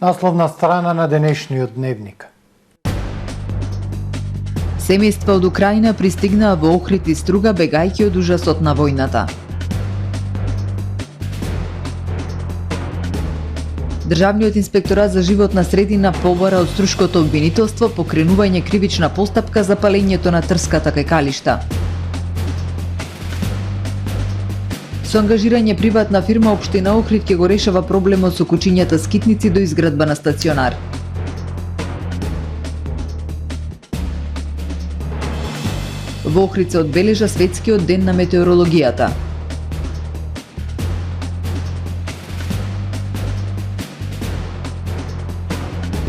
Насловна страна на денешниот дневник. Семејства од Украина пристигнаа во Охрид и Струга бегајќи од ужасот на војната. Државниот инспекторат за животна средина побара од Струшкото обвинителство покренување кривична постапка за палењето на трската кај калишта. Со ангажирање приватна фирма општина Охрид ќе го решава проблемот со кучињата скитници до изградба на стационар. Во Охрид се одбележа светскиот ден на метеорологијата.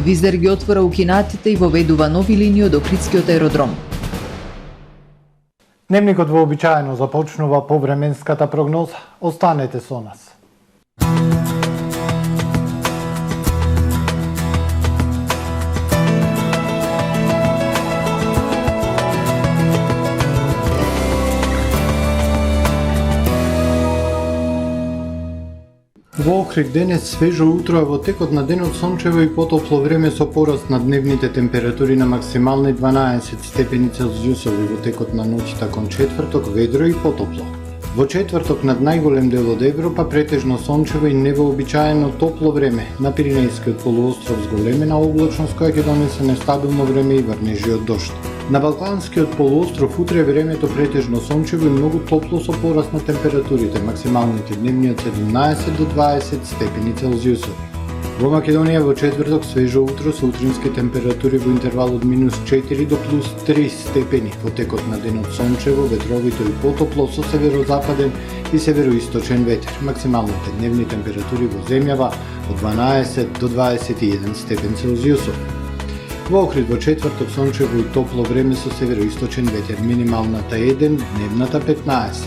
Визер ги отвора укинатите и воведува нови линии од Охридскиот аеродром. Дневникот вообичаено започнува по временската прогноза. Останете со нас. Во Охрид денес свежо утро, а во текот на денот сончево и потопло време со пораст на дневните температури на максимални 12 степени Целзиусови, во текот на ноќта кон четврток ведро и потопло. Во четврток над најголем дел од Европа претежно сончево и невообичаено топло време. На Пиринејскиот полуостров зголемена облачност која ќе донесе нестабилно време и врнежи од дожд. На Балканскиот полуостров утре времето претежно сончево и многу топло со пораст на температурите, максималните дневни од 17 до 20 степени Целзиусови. Во Македонија во четврток свежо утро со утрински температури во интервал од -4 до +3 степени. Во текот на денот сончево, ветровито и потопло со северозападен и североисточен ветер. Максималните дневни температури во земјава од 12 до 21 степен Целзиусов. Во Охрид во четврток сончево и топло време со североисточен ветер, минималната 1, дневната 15.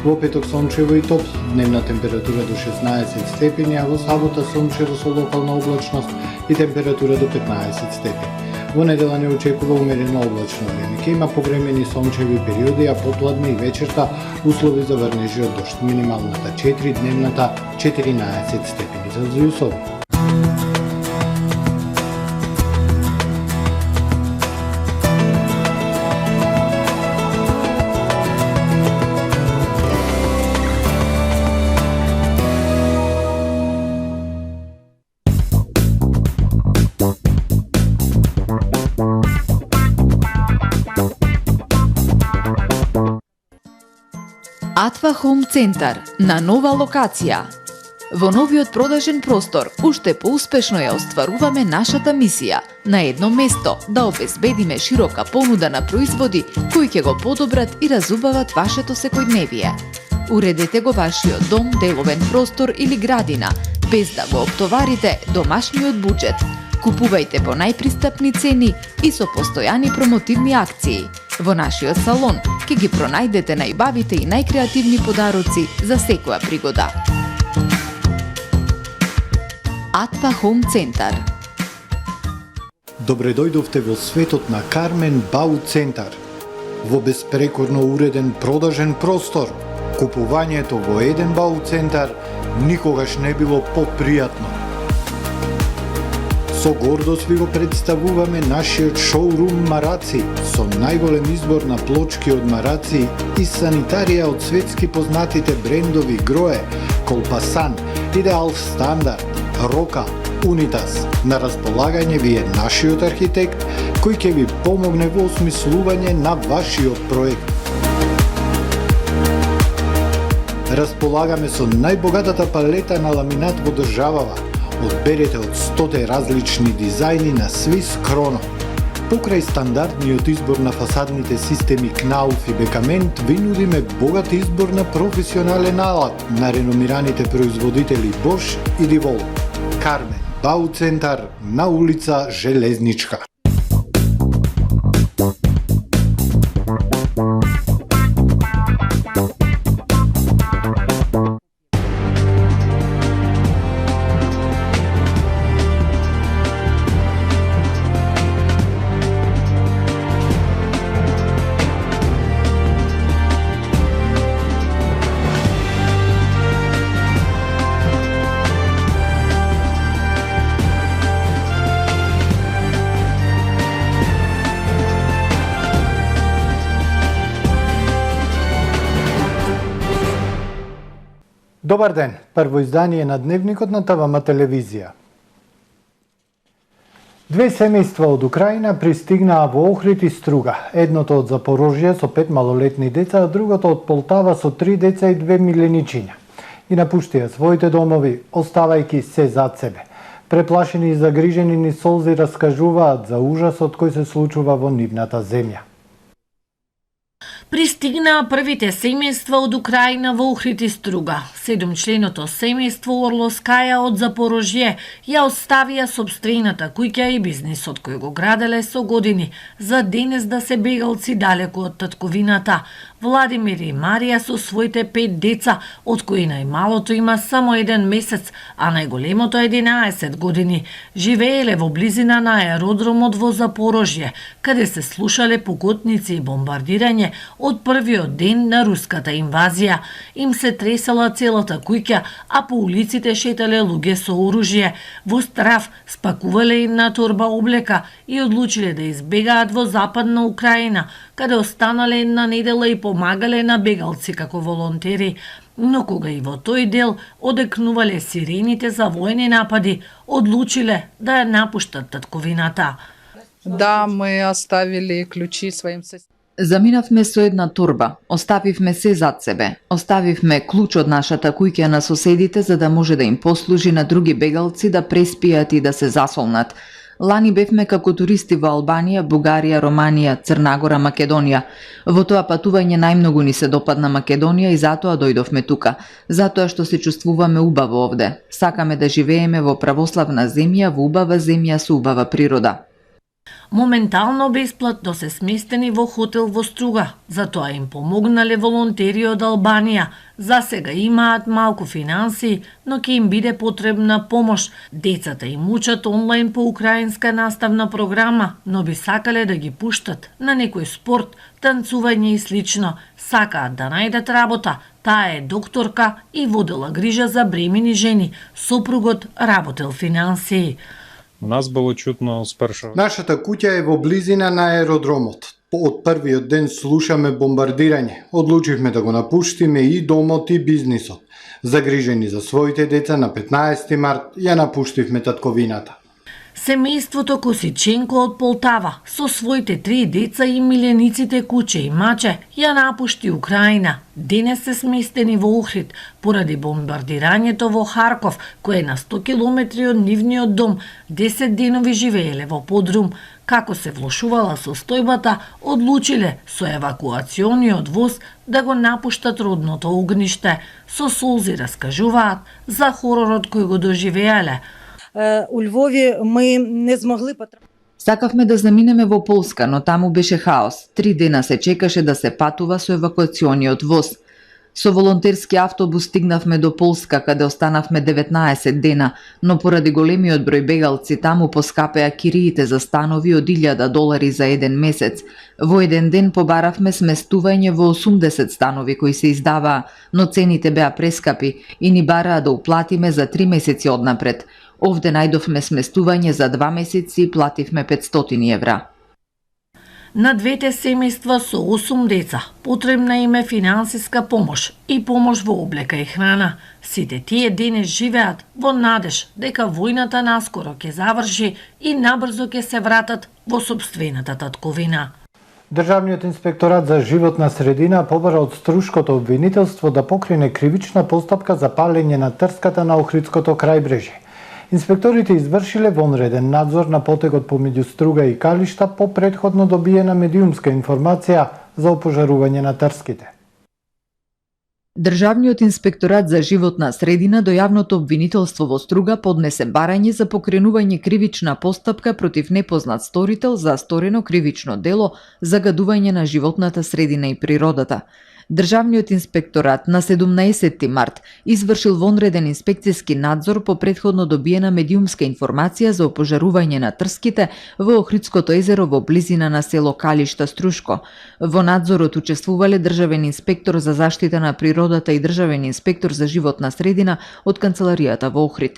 Во петок сончево и топло, дневна температура до 16 степени, а во сабота сончево со локална облачност и температура до 15 степени. Во недела не очекува умерено облачно време. Ке има повремени сончеви периоди, а попладне и вечерта услови за врнежи од дожд. Минималната 4, дневната 14 степени Целзиусови. Атва Хом Центар на нова локација. Во новиот продажен простор уште поуспешно ја остваруваме нашата мисија на едно место да обезбедиме широка понуда на производи кои ќе го подобрат и разубават вашето секојдневие. Уредете го вашиот дом, деловен простор или градина без да го оптоварите домашниот буџет. Купувајте по најпристапни цени и со постојани промотивни акции. Во нашиот салон ќе ги пронајдете најбавите и најкреативни подароци за секоја пригода. Атва Хом Центар. Добре дојдовте во светот на Кармен Бау Центар. Во беспрекорно уреден продажен простор, купувањето во еден Бау Центар никогаш не било попријатно. Со гордост ви го представуваме нашиот шоурум Мараци со најголем избор на плочки од мараци и санитарија од светски познатите брендови Грое, Колпасан, Идеал Стандард, Рока, Унитас. На располагање ви е нашиот архитект кој ќе ви помогне во осмислување на вашиот проект. Располагаме со најбогатата палета на ламинат во државава. Одберете од 100 различни дизајни на Swiss Chrono. Покрај стандардниот избор на фасадните системи Knauf и Бекамент, ви нудиме богат избор на професионален алат на реномираните производители Bosch и Divol. Кармен Бау Центар на улица Железничка. Добар ден, прво издание на Дневникот на ТВМ телевизија. Две семејства од Украина пристигнаа во Охрид и Струга. Едното од Запорожје со 5 малолетни деца, а другото од Полтава со 3 деца и 2 миленичиња. И напуштија своите домови, оставајќи се зад себе. Преплашени и загрижени ни солзи раскажуваат за ужасот кој се случува во нивната земја. Пристигнаа првите семејства од Украина во Охрид и Струга. 7-членото семејство Орловскаја од Запорожје ја оставија сопствената куќа и бизнисот кој го граделе со години за денес да се бегалци далеку од татковината. Владимир и Марија со своите 5 деца, од кои најмалото има само 1 месец, а најголемото 11 години, живееле во близина на аеродромот во Запорожје, каде се слушале пукотници и бомбардирање од првиот ден на руската инвазија. Им се тресала целата куќа, а по улиците шетале луѓе со оружје. Во страв спакувале една торба облека и одлучиле да избегаат во западна Украина, каде останале една недела и помагале на бегалци како волонтери. Но кога и во тој дел одекнувале сирените за војни напади, одлучиле да ја напуштат татковината. Да, мы оставили ключи своим соседям. Заминавме со една торба, оставивме се зад себе, оставивме клуч од нашата куќа на соседите за да може да им послужи на други бегалци да преспијат и да се засолнат. Лани бевме како туристи во Албанија, Бугарија, Романија, Црнагора, Македонија. Во тоа патување најмногу ни се допадна Македонија и затоа дојдовме тука, затоа што се чувствуваме убаво овде. Сакаме да живееме во православна земја, во убава земја со убава природа. Моментално бесплатно се сместени во хотел во Струга, затоа им помогнале волонтери од Албанија. За сега имаат малку финансии, но ќе им биде потребна помош. Децата им учат онлайн по украинска наставна програма, но би сакале да ги пуштат на некој спорт, танцување и слично. Сакаат да најдат работа. Таа е докторка и водела грижа за бремени жени. Сопругот работел финансии. У нас было чутно с першого. Нашата куќа е во близина на аеродромот. Од првиот ден слушаме бомбардирање. Одлучивме да го напуштиме и домот и бизнисот. Загрижени за своите деца на 15 март ја напуштивме татковината. Семејството Косиченко од Полтава со своите 3 деца и милениците куче и маче ја напушти Украина. Денес се сместени во Охрид поради бомбардирањето во Харков, кој е на 100 километри од нивниот дом. 10 денови живееле во подрум. Како се влошувала состојбата, одлучиле со евакуациониот воз да го напуштат родното огниште. Со солзи раскажуваат за хоророт кој го доживеале. У Львові ми не змогли потрапити. Сакавме да заминеме во Полска, но таму беше хаос. 3 дена се чекаше да се патува со евакуациониот воз. Со волонтерски автобус стигнавме до Полска, каде останавме 19 дена, но поради големиот број бегалци таму поскапеа кириите за станови од $1,000 за 1 месец. Во еден ден побаравме сместување во 80 станови кои се издаваа, но цените беа прескапи и ни бараа да уплатиме за 3 месеци однапред. Овде најдовме сместување за 2 месеци и плативме €500. На двете семејства со 8 деца потребна им е финансиска помош и помош во облека и храна. Сите тие денес живеат во надеж дека војната наскоро ќе заврши и набрзо ќе се вратат во сопствената татковина. Државниот инспекторат за животна средина побара од Струшкото обвинителство да покрене кривична постапка за палење на трската на Охридското крајбрежје. Инспекторите извршиле вонреден надзор на потекот помеѓу Струга и Калишта по претходно добиена медиумска информација за опожарување на трските. Државниот инспекторат за животна средина до јавното обвинителство во Струга поднесе барање за покренување кривична постапка против непознат сторител за сторено кривично дело загадување на животната средина и природата. Државниот инспекторат на 17 март извршил вонреден инспекцијски надзор по претходно добиена медиумска информација за опожарување на трските во Охридското езеро во близина на село Калишта, Струшко. Во надзорот учествувале државен инспектор за заштита на природата и државен инспектор за животна средина од канцеларијата во Охрид.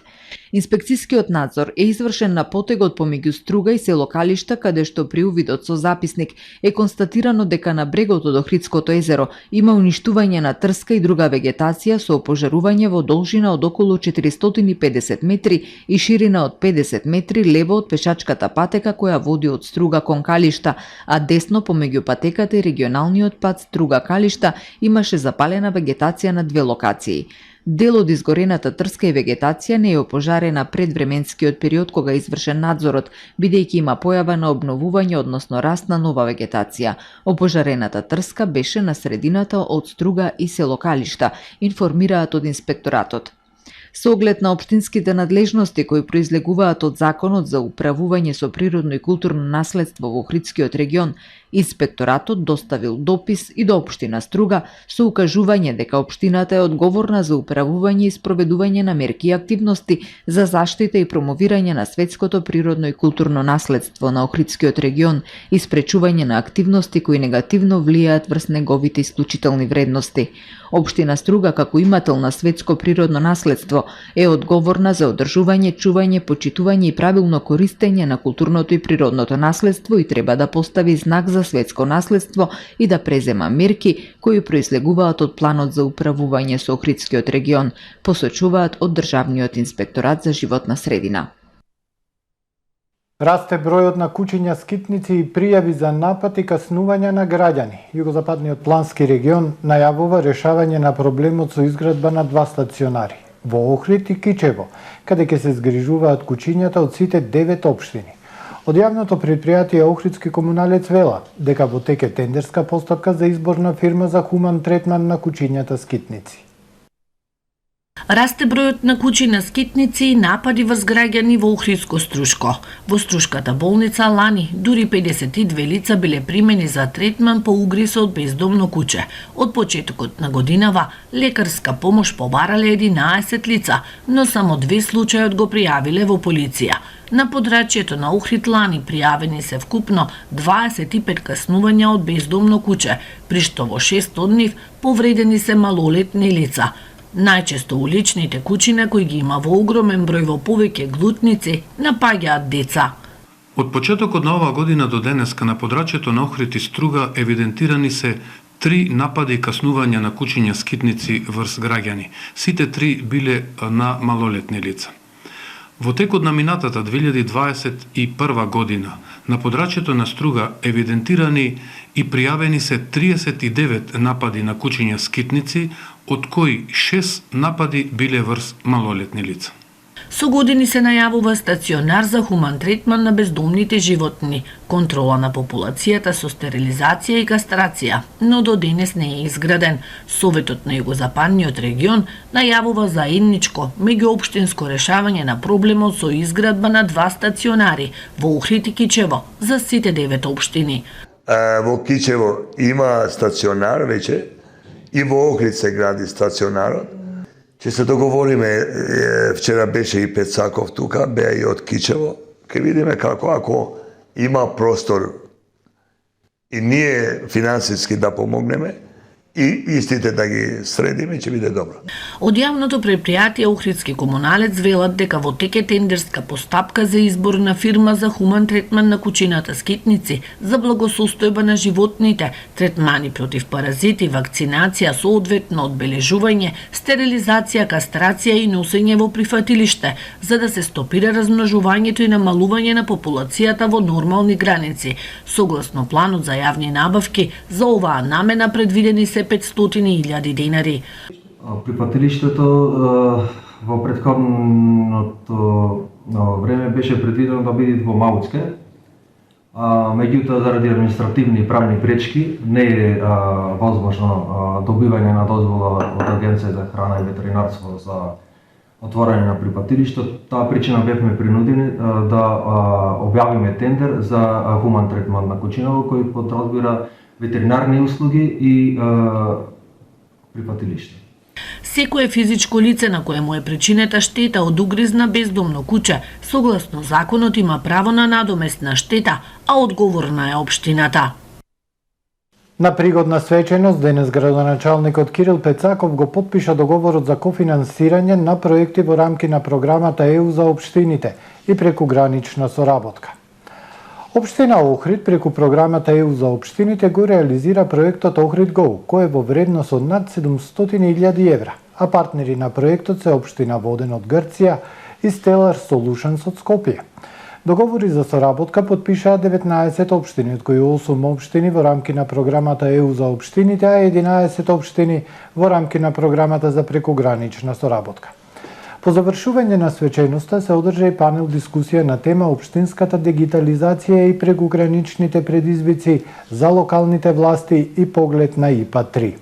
Инспекцијскиот надзор е извршен на потегот помеѓу Струга и село Калишта, каде што при увидот со записник е констатирано дека на брегот од Охридското езеро има уништување на трска и друга вегетација со опожарување во должина од околу 450 метри и ширина од 50 метри лево од пешачката патека која води од Струга кон Калишта, а десно помеѓу патеката и регионалниот пат Струга-Калишта имаше запалена вегетација на две локации. Дел од изгорената трска и вегетација не е опожарена пред временскиот период кога е извршен надзорот, бидејќи има појава на обновување, односно раст на нова вегетација. Опожарената трска беше на средината од Струга и село Калишта, информираат од инспекторатот. Со оглед на општинските надлежности кои произлегуваат од Законот за управување со природно и културно наследство во Охридскиот регион, инспекторатот доставил допис и до општина Струга со укажување дека општината е одговорна за управување и спроведување на мерки и активности за заштита и промовирање на светското природно и културно наследство на Охридскиот регион и спречување на активности кои негативно влијаат врз неговите исклучителни вредности. Општина Струга, како имател на светско природно наследство, е одговорна за одржување, чување, почитување и правилно користење на културното и природното наследство и треба да постави знак за светско наследство и да презема мерки кои произлегуваат од планот за управување со Охридскиот регион, посочуваат од Државниот инспекторат за животна средина. Расте бројот на кучиња скитници и пријави за напад и каснувања на граѓани. Југозападниот плански регион најавува решавање на проблемот со изградба на 2 стационари во Охрид и Кичево, каде ќе се згрижуваат кучињата од сите 9 општини. Од јавното предпријатие Охридски комуналец вела дека во тек е тендерска постапка за избор на фирма за хуман третман на кучињата скитници. Расте бројот на кучи на скитници и напади врз граѓани во Охридско Струшко. Во Струшката болница лани дури 52 лица биле примени за третман по угриз од бездомно куче. Од почетокот на годинава лекарска помош побарале 11 лица, но само 2 случаи го пријавиле во полиција. На подрачјето на Охрид лани пријавени се вкупно 25 каснувања од бездомно куче, при што во 6 од нив повредени се малолетни лица. Најчесто уличните кучиња кои ги има во огромен број во повеќе глутници напаѓаат деца. Од почетокот на оваа година до денеска на подрачјето на Охрид и Струга евидентирани се 3 напади и каснувања на кучиња скитници врз граѓани. Сите 3 биле на малолетни лица. Во текот на минатата 2021 година на подрачјето на Струга евидентирани и пријавени се 39 напади на кучиња скитници, од кои 6 напади биле врз малолетни лица. Со години се најавува стационар за хуман третман на бездомните животни, контрола на популацијата со стерилизација и кастрација, но до денес не е изграден. Советот на Југозападниот регион најавува заедничко меѓуопштинско решавање на проблемот со изградба на 2 стационари во Охрид и Кичево за сите 9 општини. Во Кичево има стационар веќе и во Охрид се гради стационарот. Ќе се договориме, вчера беше и Пецаков тука, беа и од Кичево. Ке видиме како, ако има простор и ние финансиски да помогнеме, и истите да ги средиме, ќе биде добро. Од јавното предпријатие Охридски комуналец велат дека во тек е тендерска постапка за избор на фирма за хуман третман на кучината скитници, за благосостојба на животните, третмани против паразити, вакцинација, соодветно одбележување, стерилизација, кастрација и носење во прифатилиште, за да се стопира размножувањето и намалување на популацијата во нормални граници. Согласно планот за јавни набавки, за оваа намена предвидени се 500.000 денари. Прифатилиштето во претходното време беше предвидено да биде во Маутске, меѓутоа заради административни и правни пречки не е возможно добивање на дозвола од Агенција за храна и ветеринарство за отворање на прифатилиште. Таа причина бевме принудени да објавиме тендер за хуман третман на кучиново кој подразбира ветеринарни услуги и прифатилиште. Секое физичко лице на кое му е причинета штета од угриз на бездомно куче, согласно законот има право на надоместна штета, а одговорна е општината. На пригодна свеченост денес градоначалникот Кирил Пецаков го потпиша договорот за кофинансирање на проекти во рамки на програмата ЕУ за општините и прекугранична соработка. Општина Охрид преку програмата ЕУ за општините го реализира проектот Охрид Go, кој е во вредност од над 700.000 евра, а партнери на проектот се Општина Воден од Грција и Stellar Solutions од Скопје. Договори за соработка потпишаа 19 општини, од кои 8 општини во рамки на програмата ЕУ за општините, а 11 општини во рамки на програмата за прекугранична соработка. По завршување на свеченоста се одржа и панел дискусија на тема општинската дигитализација и прекуграничните предизвици за локалните власти и поглед на ИПА-3.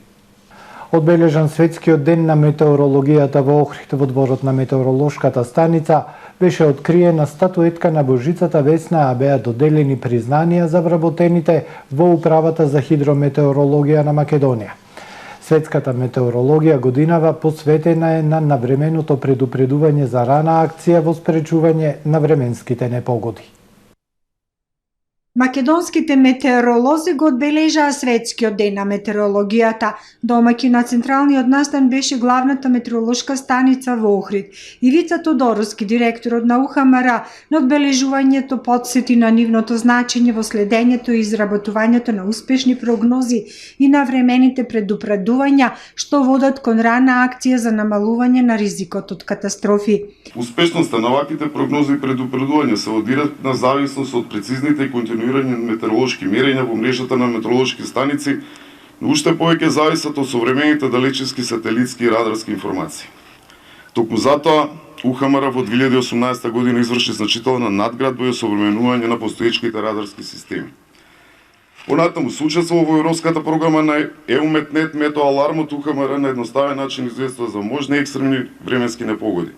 Одбележан светскиот ден на метеорологијата во Охрид, во дворот на метеоролошката станица, беше откриена статуетка на Божицата Весна, а беа доделени признанија за вработените во Управата за хидрометеорологија на Македонија. Светската метеорологија годинава посветена е на навременото предупредување за рана акција во спречување на временските непогоди. Македонските метеоролози го одбележаа светскиот ден на метеорологијата. Домаќин на централниот настан беше главната метеоролошка станица во Охрид. Ивица Тодоровски, директорот на УХМР, на одбележувањето потсети на нивното значење во следењето и изработувањето на успешни прогнози и на времените предупредувања што водат кон рана акција за намалување на ризикот од катастрофи. Успешноста на ваквите прогнози и предупредувања се од директна зависност од прецизните и континуирани метеоролошки мерења во мрежата на метеоролошки станици, но уште повеќе зависат од современите далечински сателитски и радарски информации. Токму затоа, УХМР во 2018 година изврши значителна надградба и осовременување на постоечките радарски системи. Понатаму се учествува во Европската програма на EUMETNET Метеоалармот. УХМР на едноставен начин известува за можни екстремни временски непогоди.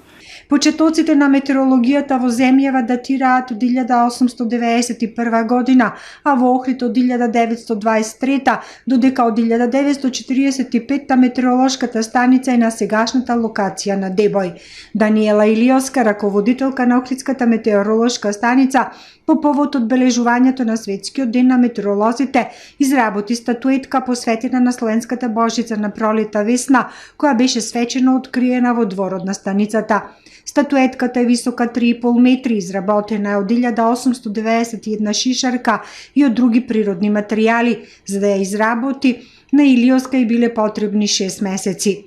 Почетоците на метеорологијата во земјава датираат од 1891 година, а во Охрид од 1923, додека од 1945 метеоролошката станица е на сегашната локација на Дебој. Даниела Илиоска, раководителка на Охридската метеоролошка станица, по повод одбележувањето на светскиот ден на метеоролозите, изработи статуетка посветена на Slovenската Божица на пролета Весна, која беше свечено откриена во дворот на станицата. Статуетката е висока 3,5 метри, изработена е од 1891 шишарка и од други природни материјали. За да ја изработи, на Илиоска и биле потребни 6 месеци.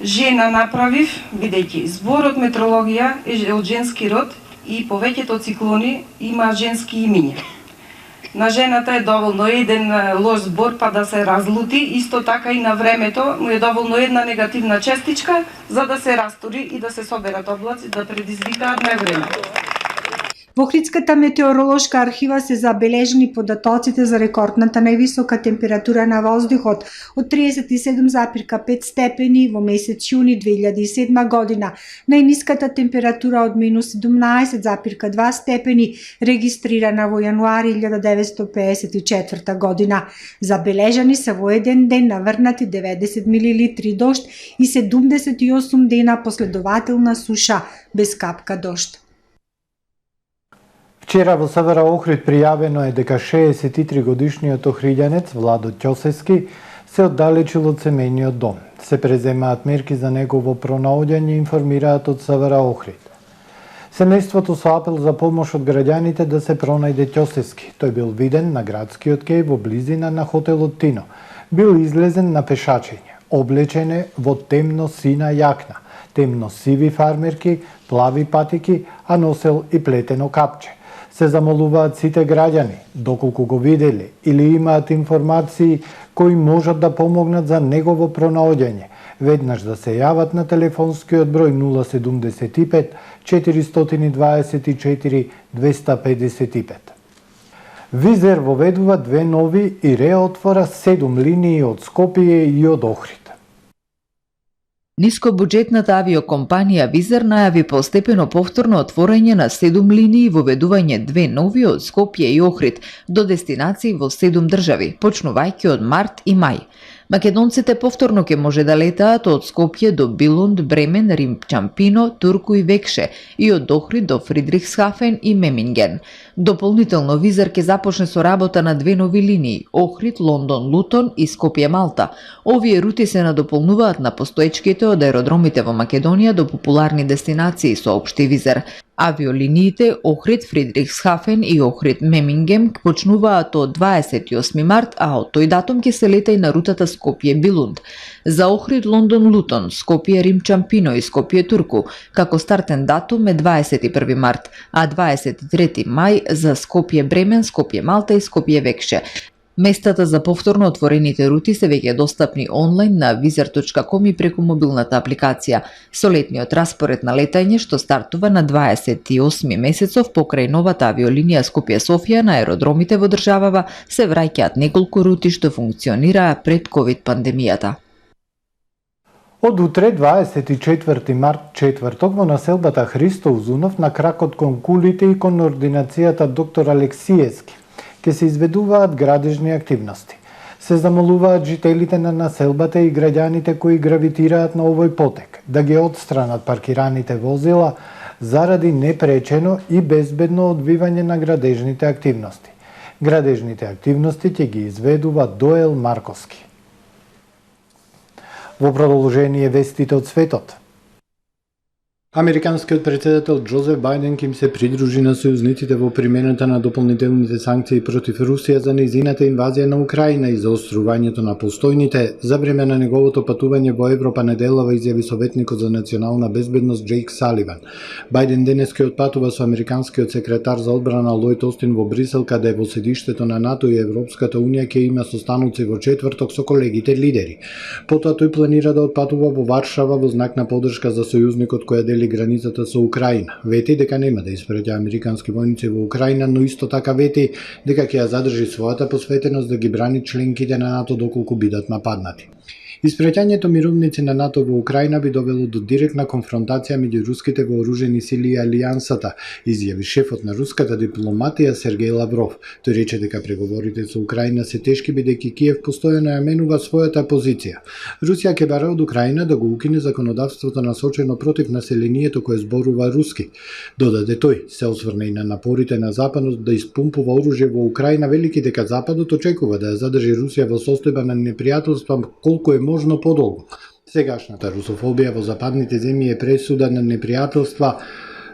Жена направив, бидејќи зборот метеорологија е од женски род и повеќето циклони има женски имиња. На жената е доволно еден лош збор па да се разлути, исто така и на времето му е доволно една негативна честичка за да се растори и да се соберат облаци да предизвикаат невреме. Во Охридската метеоролошка архива се забележени податоците за рекордната највисока температура на воздухот од 37,5 степени во месец јуни 2007 година, најниската температура од минус 17,2 степени регистрирана во јануари 1954 година. Забележани се во еден ден наврнати 90 милилитри дожд и 78 дена последователна суша без капка дожд. Вчера во СВР Охрид пријавено е дека 63 годишниот охриѓанец Владо Ќосевски се оддалечил од семејниот дом. Се преземаат мерки за негово пронаоѓање, информираат од СВР Охрид. Семејството со апел за помош од граѓаните да се пронајде Ќосевски. Тој бил виден на градскиот кеј во близина на хотелот Тино. Бил излезен на пешачење, облечен е во темно сина јакна, темно сиви фармерки, плави патики, а носел и плетено капче. Се замолуваат сите граѓани, доколку го виделе или имаат информации кои можат да помогнат за негово пронаоѓање, веднаш да се јават на телефонскиот број 075 424 255. Визер воведува 2 нови и реотвора 7 линии од Скопје и од Охрид. Нискобуџетната авиокомпанија Визер најави постепено повторно отворање на 7 линии и воведување 2 нови од Скопје и Охрид до дестинации во 7 држави, почнувајќи од март и мај. Македонците повторно ќе може да летаат од Скопје до Билунд, Бремен, Рим, Чампино, Турку и Векше и од Охрид до Фридрихсхафен и Меминген. Дополнително Визер ќе започне со работа на две нови линии – Охрид, Лондон, Лутон и Скопје, Малта. Овие рути се надополнуваат на постоечките од аеродромите во Македонија до популарни дестинации, соопшти Визер. Авиолиниите Охрид, Фридрихсхафен и Охрид, Мемингем почнуваат од 28 март, а од тој датум ќе се лета и на рутата Скопје, Билунд. За Охрид, Лондон, Лутон, Скопје, Рим, Чампино и Скопје, Турку, како стартен датум е 21 март, а 23 мај за Скопје, Бремен, Скопје, Малта и Скопје, Векше. Местата за повторно отворените рути се веќе достапни онлайн на vizer.com и преку мобилната апликација. Со летниот распоред на летање што стартува на 28 месецов покрај новата авиолинија Скопје-Софија на аеродромите во државава се враќаат неколку рути што функционираа пред ковид пандемијата. Од утре, 24 март, четврток, во населбата Христо Узунов на кракот кон кулите и кон ординацијата доктор Алексиевски ќе се изведуваат градежни активности. Се замолуваат жителите на населбата и граѓаните кои гравитираат на овој потек да ги отстранат паркираните возила заради непречено и безбедно одвивање на градежните активности. Градежните активности ќе ги изведува Доел Марковски. Во продолжение вестите од светот. Американскиот претседател Џозеф Бајден ќе им се придружи на сојузниците во примената на дополнителните санкции против Русија за нејзината инвазија на Украина и заострувањето на постојните за време на неговото патување во Европа неделава, изјави советникот за национална безбедност Џејк Саливан. Бајден денес ќе отпатува со американскиот секретар за одбрана Лојд Остин во Брисел, каде во седиштето на НАТО и Европската унија ќе има состаноци во четврток со колегите лидери. Потоа тој планира да отпатува во Варшава во знак на поддршка за сојузникот која дели границата со Украина. Вети дека нема да испраќа американски војници во Украина, но исто така вети дека ќе ја задржи својата посветеност да ги брани членките на НАТО доколку бидат нападнати. Испраќањето мировници на НАТО во Украина би довело до директна конфронтација меѓу руските вооружени сили и алијансата, изјави шефот на руската дипломатија Сергеј Лавров. Тој рече дека преговорите со Украина се тешки бидејќи Киев постојано ја менува својата позиција. Русија ќе бара од Украина да го укине законодавството насочено против населението кое зборува руски. Додаде тој, се осврна и на напорите на Западот да испумпува оружје во Украина, велики дека Западот очекува да ја задржи Русија во состојба на непријателство колку е можно подолго. Сегашната русофобија во западните земји е пресуда на непријателства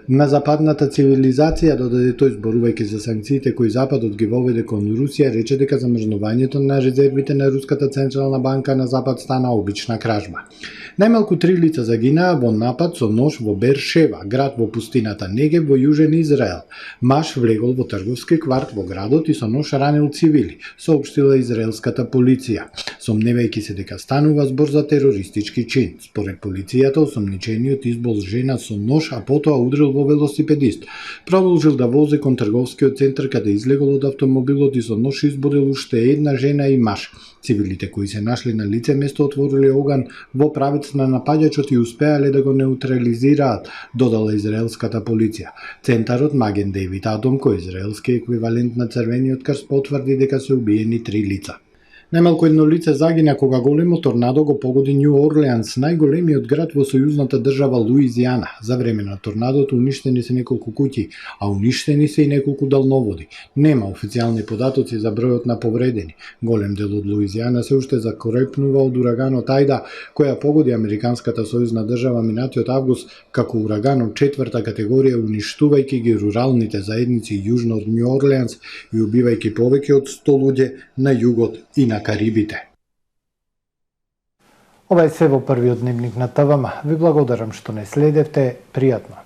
на западната цивилизација, додаде тој, зборувајќи за санкциите кои Западот ги воведе кон Русија, рече дека замрзнувањето на резервите на Руската централна банка на Запад стана обична кражба. Најмалку 3 лица загинаа во напад со нож во Бершева, град во пустината Негев во јужен Израел. Маж влегол во трговски кварт во градот и со нож ранил цивили, соопштила израелската полиција, сомневајќи се дека станува збор за терористички чин. Според полицијата, осомничениот избол жена со нож, а потоа удрил во велосипедист. Продолжил да вози кон трговскиот центар каде излегол од автомобилот и со нож изборил уште една жена и маж. Цивилите кои се нашли на лице место отвориле оган во правец на напаѓачот и успеале да го неутрализираат, додала израелската полиција. Центарот Маген Дейвид Адом, кој израелски еквивалент на Црвениот крст, потврди дека се убиени 3 лица. Најмалку едно лице загина кога големо торнадо го погоди Њу Орлеанс, најголемиот град во сојузната држава Луизијана. За време на торнадото уништени се неколку куќи, а уништени се и неколку далноводи. Нема официјални податоци за бројот на повредени. Голем дел од Луизијана се уште закрепнува од ураганот Ајда, која погоди американската сојузна држава минатиот август како ураган од 4-та категорија, уништувајќи ги руралните заедници јужно од Њу Орлеанс и убивајќи повеќе од 100 луѓе на југот и на Карибите. Ова е се во првиот дневник на ТВМ. Ви благодарам што не следевте. Пријатно.